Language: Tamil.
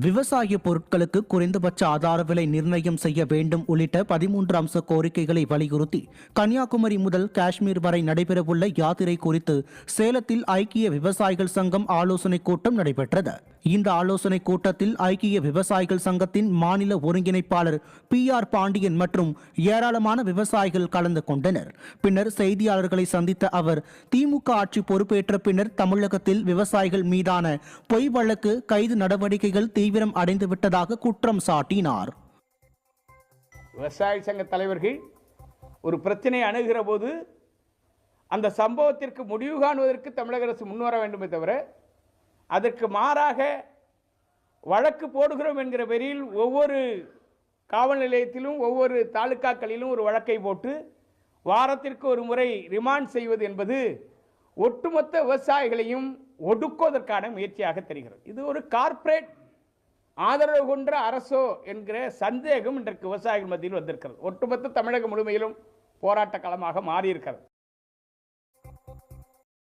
விவசாய பொருட்களுக்கு குறைந்தபட்ச ஆதார விலை நிர்ணயம் செய்ய வேண்டும் உள்ளிட்ட 13 அம்ச கோரிக்கைகளை வலியுறுத்தி கன்னியாகுமரி முதல் காஷ்மீர் வரை நடைபெறவுள்ள யாத்திரை குறித்து சேலத்தில் ஐக்கிய விவசாயிகள் சங்கம் ஆலோசனைக் கூட்டம் நடைபெற்றது. இந்த ஆலோசனைக் கூட்டத்தில் ஐக்கிய விவசாயிகள் சங்கத்தின் மாநில ஒருங்கிணைப்பாளர் PR பாண்டியன் மற்றும் ஏராளமான விவசாயிகள் கலந்து கொண்டனர். பின்னர் செய்தியாளர்களை சந்தித்த அவர், திமுக ஆட்சி பொறுப்பேற்ற பின்னர் தமிழகத்தில் விவசாயிகள் மீதான பொய் வழக்கு, கைது நடவடிக்கைகள் தீவிரம் அடைந்து விட்டதாக குற்றம் சாட்டினார். விவசாய சங்க தலைவர்கள் ஒரு பிரச்சனையை அணுகிற போது அந்த சம்பவத்திற்கு முடிவு காணுவதற்கு தமிழக அரசு முன்வர வேண்டுமே தவிர, அதற்கு மாறாக வழக்கு போடுகிறோம் என்கிற பெயரில் ஒவ்வொரு காவல் நிலையத்திலும் ஒவ்வொரு தாலுக்காக்களிலும் ஒரு வழக்கை போட்டு வாரத்திற்கு ஒரு முறை ரிமாண்ட் செய்வது என்பது ஒட்டுமொத்த விவசாயிகளையும் ஒடுக்குவதற்கான முயற்சியாக தெரிகிறது. இது ஒரு கார்ப்பரேட் ஆதரவு கொண்ட அரசோ என்கிற சந்தேகம் இன்றைக்கு விவசாயிகள் மத்தியில் வந்திருக்கிறது. ஒட்டுமொத்த தமிழகம் முழுமையிலும் போராட்ட களமாக மாறியிருக்கிறது.